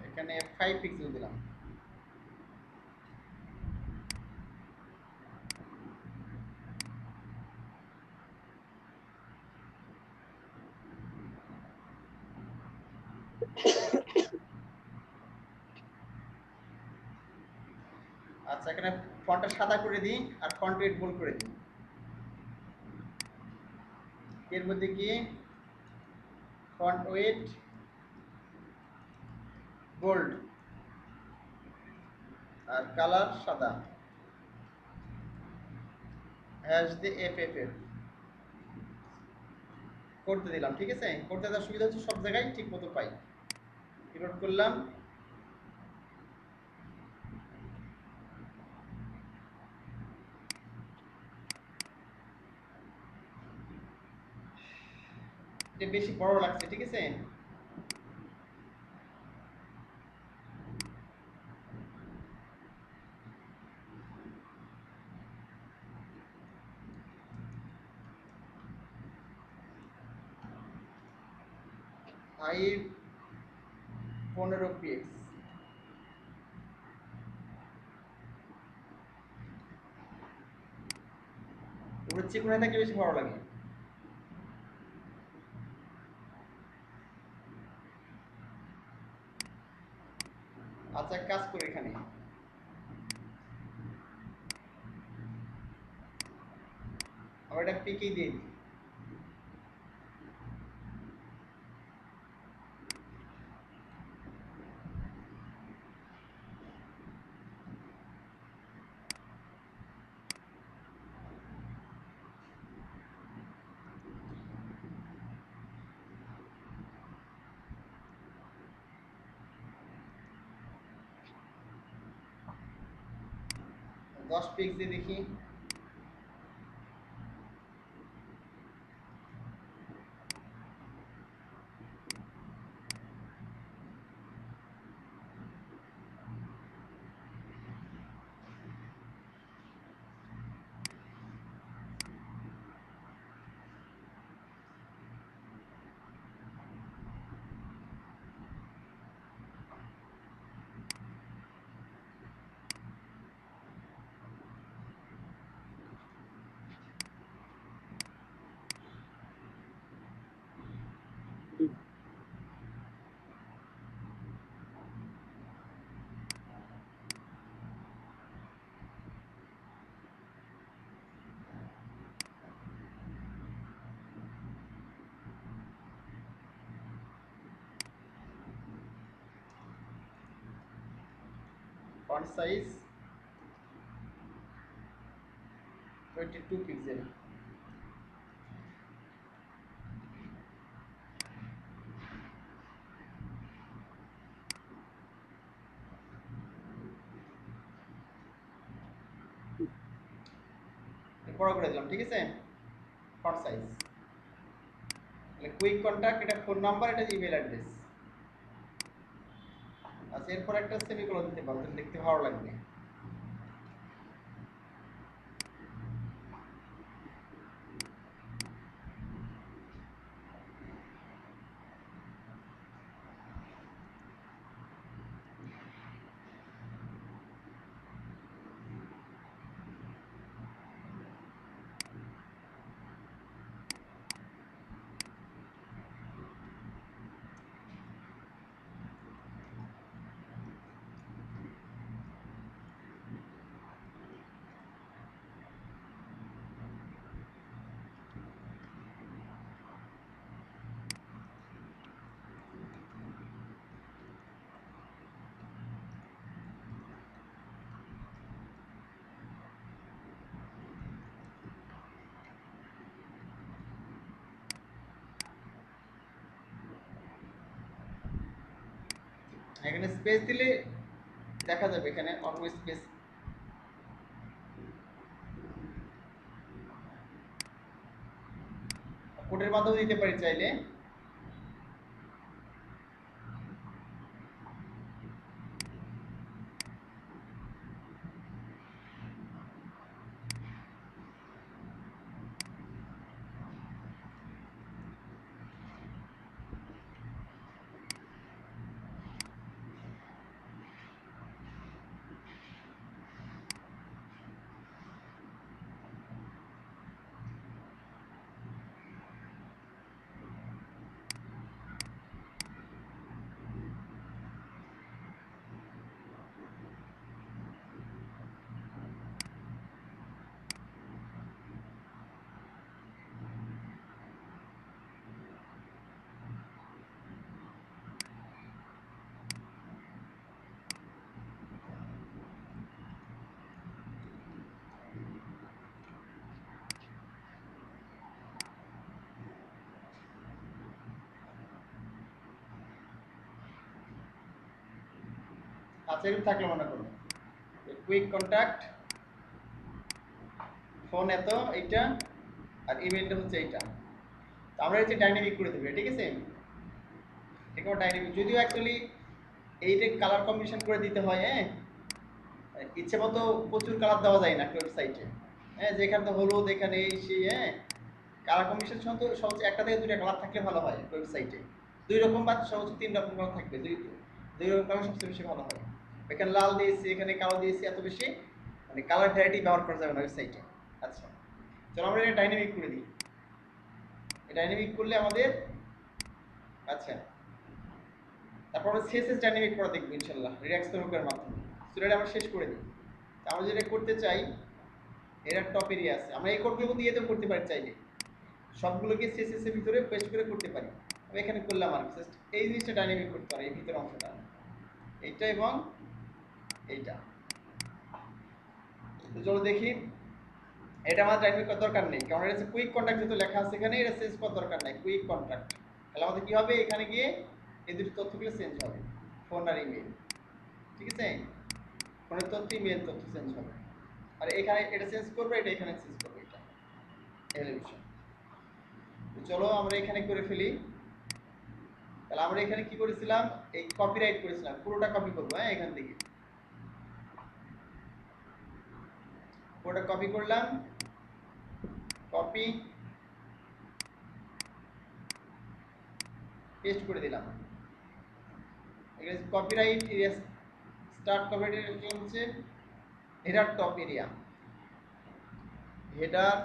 এখানে 5 পিক্সেল দিলাম। আচ্ছা, এখানে ফন্টটা সাদা করে দিই আর ফন্ট ওয়েট বোল্ড করে দিই। এর মধ্যে কি ফন্ট ওয়েট বোল্ড আর কালার সাদা, হ্যাশ দিয়ে এফ করতে দিলাম। ঠিক আছে, করতে দেওয়ার সুবিধা হচ্ছে সব জায়গায় ঠিক মতো পাই। রিলোড করলাম। এটা বেশি বড় লাগছে। ঠিক আছে, হাইট 15 পিক্স। ওগুলো চিকন থাকলে বেশি ভালো লাগে। আচ্ছা, এক কাজ করি, এখানে আমরা এটা পিকেই দিয়ে দিই। দশ পিক্স দিয়ে দেখি। Font size 22 pixel. বড় করে দিলাম। ঠিক আছে, ফন্ট সাইজ। কুইক কন্টাক্ট, এটা ফোন নাম্বার, এটা ইমেল অ্যাড্রেস। আচ্ছা, এরপর একটা সেমিকোলন দিতে পারো, তাহলে দেখতে ভালো লাগবে। এখানে স্পেস দিলে দেখা যাবে এখানে অল্প স্পেস। কোটের মাধ্যমে দিতে পারি চাইলে। আচ্ছা এরকম থাকলে মনে করুন কুইক কন্ট্যাক্ট ফোন এত এইটা আর ইমেলটা হচ্ছে এইটা। তো আমরা হচ্ছে ডাইনামিক করে দেবো, ঠিক আছে? ঠিক আছে, ডাইনামিক যদিও অ্যাকচুয়ালি এইটা কালার কম্বিনেশন করে দিতে হয়, হ্যাঁ ইচ্ছে মতো প্রচুর কালার দেওয়া যায় না একটা ওয়েবসাইটে, হ্যাঁ যেখানে তো হলুদ এখানে এই সেই, হ্যাঁ কালার কম্বিনেশন সহজে একটা থেকে দুইটা কালার থাকলে ভালো হয় ওয়েবসাইটে। দুই রকম বা সহজ তিন রকম কালার থাকবে, দুই রকম কালার সবচেয়ে বেশি ভালো হয়। এখানে লাল দিয়েছি এখানে কালো দিয়েছি, এত বেশি মানে কালার ভ্যারাইটি ব্যবহার করা যাবে না ওয়েবসাইটে। আচ্ছা চলো আমরা এটা ডাইনামিক করে দিই। ডাইনামিক করলে আমাদের আচ্ছা তারপর আমরা সিএসএস ডাইনামিক করা দেখবো ইনশাল্লাহ রিল্যাক্স ফ্রেমওয়ার্কের মাধ্যমে। স্টুডেন্ট আমরা শেষ করে দিই। আমরা যেটা করতে চাই এর টপ এরিয়া আছে, আমরা এই কোডগুলো দিয়ে তো করতে পারি চাইলে, সবগুলোকে সিএসএস এর ভিতরে পেস্ট করে করতে পারি। আমি এখানে করলাম আর জাস্ট এই জিনিসটা ডাইনামিক করতে পারি, এই ভিতরের অংশটা এইটা এবং এইটা। তো চলো দেখি, এটা আমার ডাইনামিক করার দরকার নেই কারণ এটা কুইক কন্ট্যাক্ট যেহেতু লেখা আছে এখানে, এটা চেঞ্জ করার দরকার নাই কুইক কন্ট্যাক্ট। তাহলে আমাদের কি হবে, এখানে গিয়ে এই দুটো তথ্যগুলো চেঞ্জ হবে, ফোন আর ইমেল, ঠিক আছে? ফোনের তথ্য ইমেল তথ্য চেঞ্জ হবে, আর এখানে এটা চেঞ্জ করবো, এটা এখানে চেঞ্জ করবো, এটা এলিভেশন। চলো আমরা এখানে করে ফেলি। তাহলে আমরা এখানে কি করেছিলাম, এই কপিরাইট করেছিলাম, পুরোটা কপি করবো, হ্যাঁ এখান থেকে পুরোটা কপি করলাম, কপি পেস্ট করে দিলাম। এখানে কপিরাইট এরিয়া স্টার্ট কপিরাইট হচ্ছে header top area, header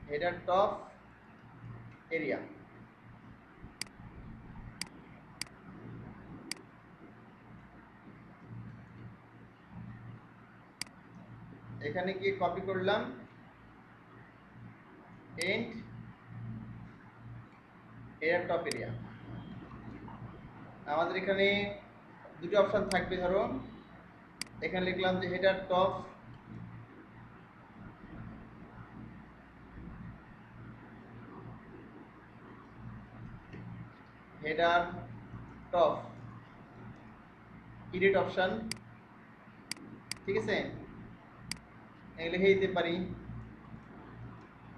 header top area. এখানে গিয়ে কপি করলাম এন্ড হেডার টপ এরিয়া। আমাদের এখানে দুটো অপশন থাকবে, ধরো এখানে লিখলাম যে header top header top edit option, ঠিক আছে? এগুলো লিখে দিতে পারি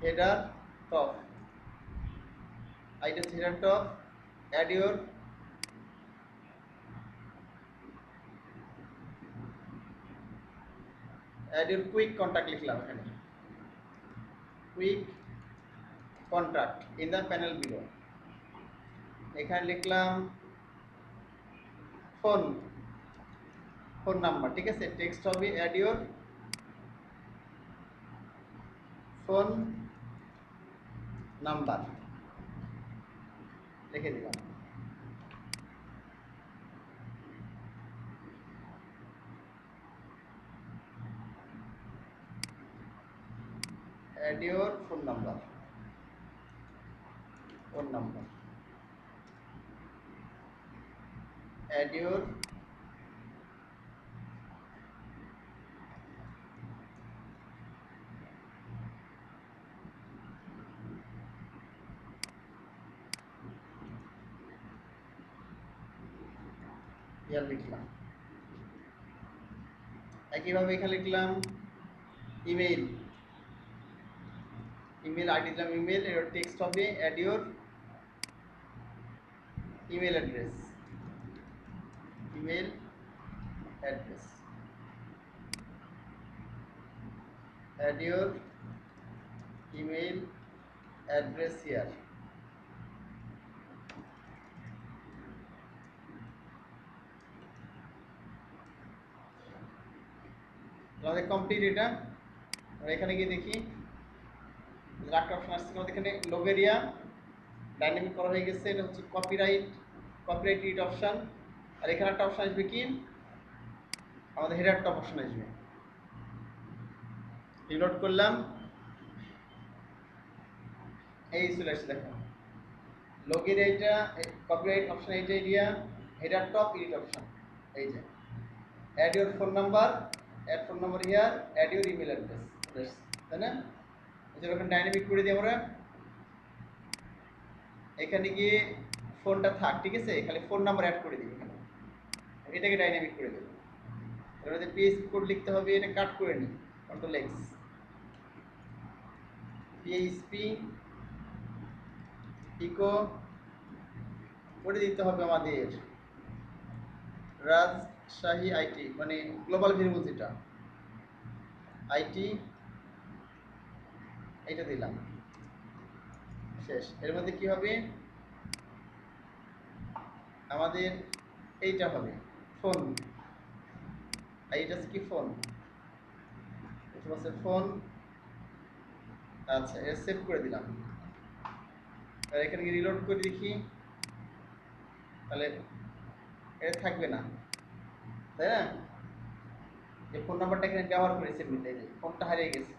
হেডার টপ, আইটা header top add your quick contact লিখলাম এখানে, quick contact in the panel below. এখানে লিখলাম ফোন ফোন নাম্বার, ঠিক আছে? টেক্সট হবে অ্যাড ইউর ফোন নাম্বার, লিখে দিলাম। Add your phone number, phone number add your year লিখলাম। একইভাবে এখানে লিখলাম ইমেইল, ইমেল আইডি দিলাম ইমেল, এর টেক্সট হবে add your email address, email address add your email address here. আমাদের কমপ্লিট এটা। আমরা এখানে গিয়ে দেখি একটা অপশন আসছে, আমাদের এখানে লোগো এরিয়া ডাইনামিক করা হয়ে গেছে, এটা হচ্ছে কপিরাইট রিড অপশন। আর এখানে একটা অপশন আসবে কি, আমাদের হেডার টপ অপশন আসবে। রিলোড করলাম, এই চলে আসছে, দেখো লোগের এইটা কপিরাইট অপশন, এইটা area header top edit option, এই যে add your phone number, add phone number here, add your email address, তাই না? এই যে ওখানে ডাইনামিক করে দিই আমরা। এখানে গিয়ে ফোনটা থাক, ঠিক আছে, খালি ফোন নাম্বার অ্যাড করে দিবি এখানে, এটাকে ডাইনামিক করে দেবো। এর মধ্যে পিএইচপি কোড লিখতে হবে, এটা কাট করে নিই, কন্ট্রোল এক্স, পিএইচপি ইকো করে দিতে হবে আমাদের রাজশাহী আইটি, মানে গ্লোবাল ভেরিয়েবল যেটা আইটি, এটা দিলাম, শেষ। এর মধ্যে কি হবে, আমাদের এইটা হবে ফোন, এইটা কি ফোন, এটা হচ্ছে ফোন। আচ্ছা, এটা সেভ করে দিলাম। আর এখানে রিলোড করে দেখি, তাহলে এটা থাকবে না, তাই না? এই ফোন নাম্বারটা এখানে ব্যবহার করেছি, এমনিতে ফোনটা হারিয়ে গেছে,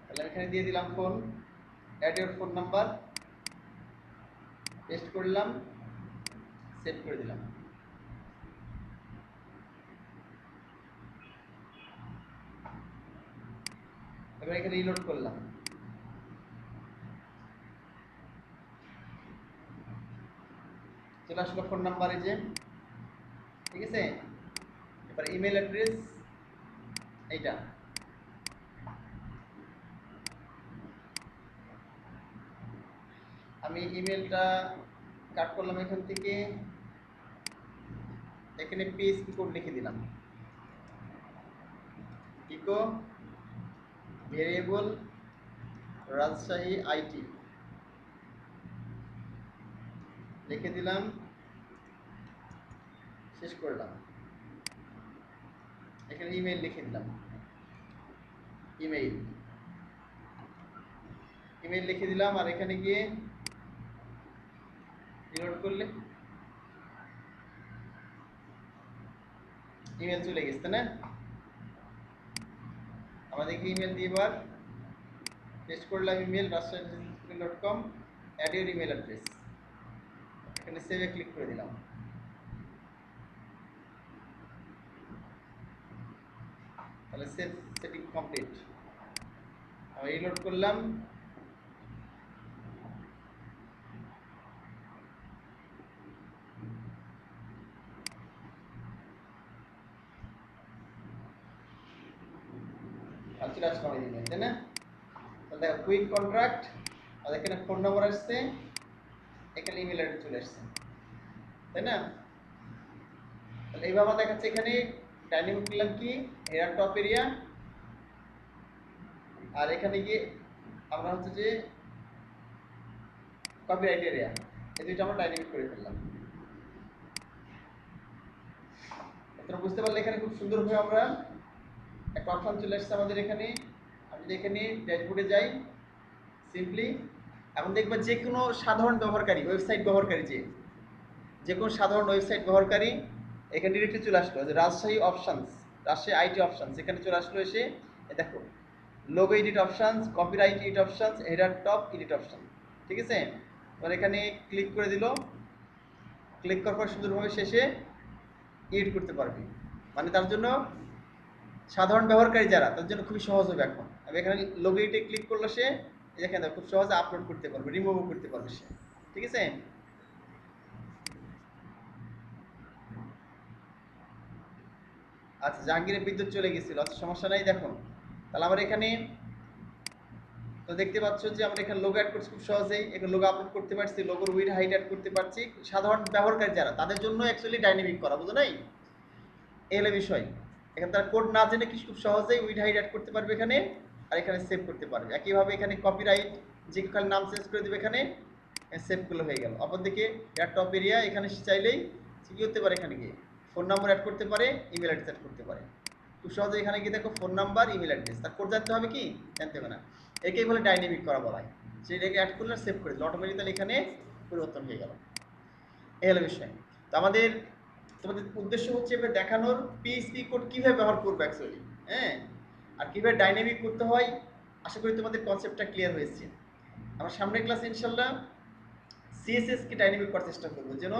তাহলে আমি এখানে দিয়ে দিলাম phone, add your phone number, paste করলাম, সেভ করে দিলাম। এবার এখানে রিলোড করলাম, চলে আসলো ফোন নাম্বার, এই যে, ঠিক আছে। এবার ইমেল অ্যাড্রেস এইটা, আমি ইমেলটা কাট করলাম এখান থেকে, এখানে পিএইচপি কোড লিখে দিলাম, ইকো ভেরিয়েবল রাজশাহী আইটি লিখে দিলাম, শেষ করলাম। এখানে ইমেল লিখে দিলাম, ইমেইল, ইমেল লিখে দিলাম। আর এখানে গিয়ে রিলোড করলে ইমেল চলে গেছে, তাই না? আমাদেরকে ইমেল দিয়ে এবার পেস্ট করলাম, ইমেল রাজশাহী.com, অ্যাড ইউর ইমেল অ্যাড্রেস, এখানে সেভে ক্লিক করে দিলাম। তাহলে সেভ সেটিং কমপ্লিট। আমি রিলোড করলাম, আর চলে আসলাম এই ইমেল, তাই না? তাহলে দেখো কুইক কন্ট্রাক্ট, আর এখানে ফোন নাম্বার আসছে, এখানে ইমেল অ্যাড্রেস চলে আসছে, তাই না? তাহলে এইভাবে দেখাচ্ছে এখানে ডাইনামিক দিলাম কি হেয়ার টপ এরিয়া, আর এখানে গিয়ে আমরা হচ্ছে যে কপিরাইট এরিয়া, এই দুইটা আমরা ডাইনামিক করে ফেললাম। আপনারা বুঝতে পারলে এখানে খুব সুন্দরভাবে আমরা একটা অপশন চলে আসছে আমাদের এখানে। আমি যদি এখানে ড্যাশবোর্ডে যাই সিম্পলি, এখন দেখবা যে কোনো সাধারণ ব্যবহারকারী, ওয়েবসাইট ব্যবহারকারী, যে কোনো সাধারণ ওয়েবসাইট ব্যবহারকারী এখানে ডিরেক্টলি চলে আসলো, যে Rajshahi options, Rajshahi IT options, এখানে চলে আসলো। এসে দেখো logo edit options, copyright edit options, header top edit option, ঠিক আছে। এবার এখানে ক্লিক করে দিল, ক্লিক করার পর সুন্দরভাবে শেষে এডিট করতে পারবি, মানে তার জন্য সাধারণ ব্যবহারকারী যারা, তার জন্য খুবই সহজ হবে। এখন আমি এখানে লোগো এডিটে ক্লিক করলে সে দেখেন খুব সহজে আপলোড করতে পারবে, রিমুভও করতে পারবে সে, ঠিক আছে। আচ্ছা, জাহাঙ্গীরের বিদ্যুৎ চলে গেছিল, আচ্ছা সমস্যা নাই। দেখো তাহলে আমরা এখানে তো দেখতে পাচ্ছ যে আমরা এখানে লোগো অ্যাড করছি খুব সহজেই, এখানে লোগো আপলোড করতে পারছি, লোগোর উইড হাইট অ্যাড করতে পারছি। সাধারণ ব্যবহারকারী যারা, তাদের জন্য অ্যাকচুয়ালি ডাইনামিক করা, বুঝো নাই? এই হলো বিষয়। এখানে তারা কোড না জেনে কি খুব সহজেই উইড হাইট অ্যাড করতে পারবে এখানে, আর এখানে সেভ করতে পারবে। একইভাবে এখানে কপিরাইট, যে খালি নাম চেঞ্জ করে দেবে, এখানে সেভ করলে হয়ে গেল। অপরদিকে এয়ার টপ এরিয়া, এখানে চাইলেই কি করতে পারে, এখানে গিয়ে ফোন নাম্বার অ্যাড করতে পারে, ইমেল অ্যাড্রেস অ্যাড করতে পারে খুব সহজে। এখানে গিয়ে দেখো ফোন নাম্বার, ইমেল অ্যাড্রেস, তার কোড জানতে হবে কি, জানতে হবে না। একেই বলে ডাইনামিক করা বলা হয়। সেটাকে অ্যাড করলে সেভ করে দিল, অটোমেটিক্যালি এখানে পরিবর্তন হয়ে গেল। এই হলো বিষয়। তো আমাদের তোমাদের উদ্দেশ্য হচ্ছে এবার দেখানোর পিএইচপি কোড কীভাবে ব্যবহার করবে অ্যাকচুয়ালি, হ্যাঁ, আর কীভাবে ডাইনামিক করতে হয়। আশা করি তোমাদের কনসেপ্টটা ক্লিয়ার হয়েছে। আমার সামনের ক্লাসে ইনশাল্লাহ সিএসএসকে ডাইনামিক করার চেষ্টা করবো, যেন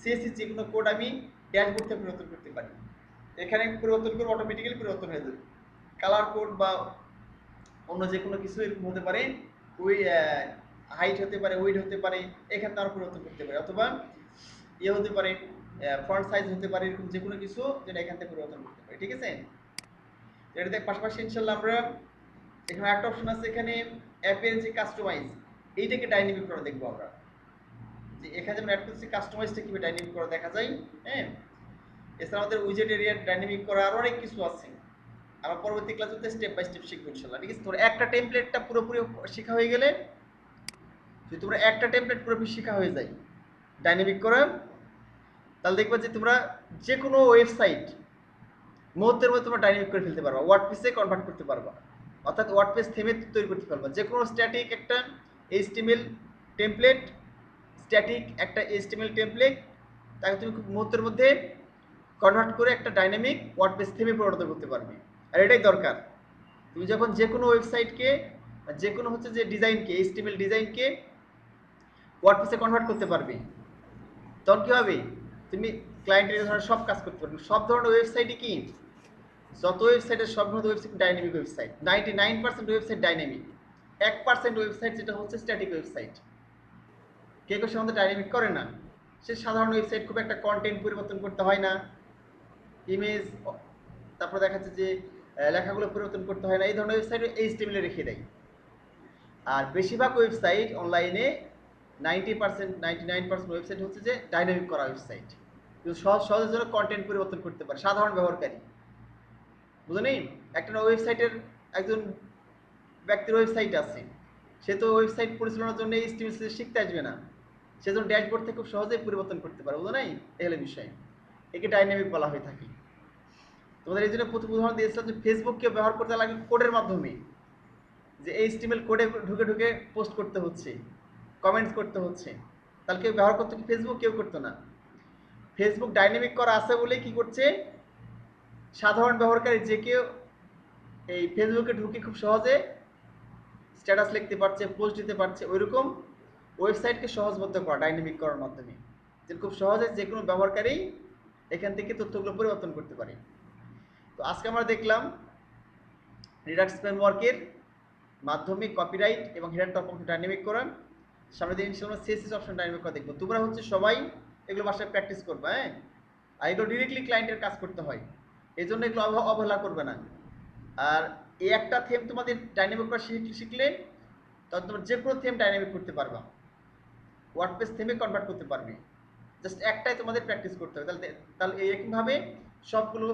সিএসএস যে কোনো কোড আমি ড্যাশবোর্ড থেকে পরিবর্তন করতে পারি। এখানে পরিবর্তন করে অটোমেটিক্যালি পরিবর্তন হয়ে যাবে। কালার কোড বা অন্য যে কোনো কিছু এরকম হতে পারে, ওই হাইট হতে পারে, ওয়েট হতে পারে, এখানে তার পরিবর্তন করতে পারে, অথবা ইয়ে হতে পারে, ফন্ট সাইজ হতে পারে, এরকম যে কোনো কিছু যেটা এখান থেকে পরিবর্তন করতে পারে। ঠিক আছে, এটাতে পাশাপাশি ইনশাল্লাহ আমরা এখানে একটা অপশন আছে, এখানে অ্যাপিয়ারেন্স কাস্টমাইজ, এইটাকে ডাইনামিক করে দেখবো আমরা, যে এখানে যেমন অ্যাড করছি কাস্টমাইজটা কিভাবে ডাইনামিক করে দেখা যায়। হ্যাঁ, এছাড়া আমাদের উইজেট এরিয়া ডাইনামিক করা আরো অনেক কিছু আছে। আমরা পরবর্তী ক্লাসে স্টেপ বাই স্টেপ শিখবো ইনশাআল্লাহ। ঠিক আছে, তোমরা একটা টেমপ্লেটটা পুরোপুরি শেখা হয়ে গেলে, যদি তোমরা একটা টেমপ্লেট পুরোপুরি শেখা হয়ে যায় ডাইনামিক করা, তাহলে দেখবা যে তোমরা যে কোনো ওয়েবসাইট মুহূর্তের মধ্যে তোমরা ডাইনামিক করে ফেলতে পারবা, ওয়ার্ডপ্রেসে কনভার্ট করতে পারবা, অর্থাৎ ওয়ার্ডপ্রেস থেমে তৈরি করতে পারবা। যে কোনো স্ট্যাটিক একটা এইচটিএমএল টেমপ্লেট, স্ট্যাটিক একটা এইচটিএমএল টেমপ্লেট, তাকে তুমি খুব মুহূর্তের মধ্যে কনভার্ট করে একটা ডাইনামিক ওয়ার্ডপ্রেস থেমে পরিণত করতে পারবে। আর এটাই দরকার। তুমি যখন যে কোনো ওয়েবসাইটকে, যে কোনো হচ্ছে যে ডিজাইনকে, এইচটিএমএল ডিজাইনকে ওয়ার্ডপ্রেসে কনভার্ট করতে পারবে, তখন কী হবে, তুমি ক্লায়েন্টের এই ধরনের সব কাজ করতে পারবে। সব ধরনের ওয়েবসাইটই কি, যত ওয়েবসাইটের সব ধরনের website dynamic website, 99% website dynamic, 1% website যেটা হচ্ছে স্ট্যাটিক ওয়েবসাইট। কেউ কেউ সাধারণত ডাইনামিক করে না, সে সাধারণ ওয়েবসাইট, খুব একটা কন্টেন্ট পরিবর্তন করতে হয় না, ইমেজ, তারপর দেখা যাচ্ছে যে লেখাগুলো পরিবর্তন করতে হয় না, এই ধরনের ওয়েবসাইট এইচটিএমএল এ রেখে দেয়। আর বেশিরভাগ ওয়েবসাইট অনলাইনে 99% ওয়েবসাইট হচ্ছে যে ডাইনামিক করা ওয়েবসাইট, কিন্তু সহজের জন্য কন্টেন্ট পরিবর্তন করতে পারে সাধারণ ব্যবহারকারী। বুঝে নেই, একটা ওয়েবসাইটের একজন ব্যক্তির ওয়েবসাইট আছে, সে তো ওয়েবসাইট পরিচালনার জন্য এইচটিএমএল শিখতে আসবে না, সেজন্য ড্যাশবোর্ড থেকে খুব সহজেই পরিবর্তন করতে পারে। বুঝো নাই, এগুলো বিষয়, একে ডাইনামিক বলা হয়ে থাকে। তোমাদের এই জন্য প্রথম উদাহরণ দিয়েছিলাম যে ফেসবুককে ব্যবহার করতে লাগে কোডের মাধ্যমে, যে এইচটিএমএল কোডে ঢুকে ঢুকে পোস্ট করতে হচ্ছে, কমেন্টস করতে হচ্ছে, তাহলে কেউ ব্যবহার করতো কি ফেসবুক? কেউ করতো না। ফেসবুক ডাইনামিক করা আছে বলে কি করছে, সাধারণ ব্যবহারকারী যে কেউ এই ফেসবুকে ঢুকে খুব সহজে স্ট্যাটাস লিখতে পারছে, পোস্ট দিতে পারছে। ওইরকম ওয়েবসাইটকে সহজবদ্ধ করা ডাইনামিক করার মাধ্যমে, যে খুব সহজে যে কোনো ব্যবহারকারী এখান থেকে তথ্যগুলো পরিবর্তন করতে পারে। তো আজকে আমরা দেখলাম রিডাক্স ফ্রেমওয়ার্কের মাধ্যমে কপিরাইট এবং হেডার টপ অপশন ডাইনামিক করা। সামনে দিন ইনশাআল্লাহ সিএসএস অপশন ডাইনামিক করা দেখবো। তোমরা হচ্ছে সবাই এগুলো বাসায় প্র্যাকটিস করবে। হ্যাঁ, আর এগুলো ডিরেক্টলি ক্লায়েন্টের কাজ করতে হয়, এই জন্য এগুলো অবহেলা করবে না। আর এই একটা থিম তোমাদের ডাইনামিক করা শিখলে তখন তোমরা যে কোনো থিম ডাইনামিক করতে পারবা, ওয়ার্ডপ্রেস থিমে কনভার্ট করতে পারবে। জাস্ট একটাই তোমাদের প্র্যাকটিস করতে হবে, তাহলে তাহলে এরকমভাবে সবগুলো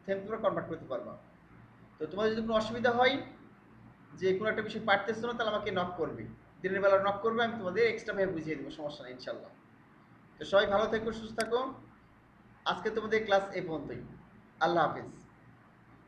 থিম তোমরা কনভার্ট করতে পারবা। তো তোমাদের যদি কোনো অসুবিধা হয়, যে কোনো একটা বিষয় পারতেছো না, তাহলে আমাকে নক করবে, দিনের বেলা নক করবে, আমি তোমাদের এক্সট্রাভাবে বুঝিয়ে দেবো, সমস্যা নেই ইনশাল্লাহ। তো সবাই ভালো থেকো, সুস্থ থাকো। আজকে তোমাদের ক্লাস এই পর্যন্তই। আল্লাহ হাফিজ।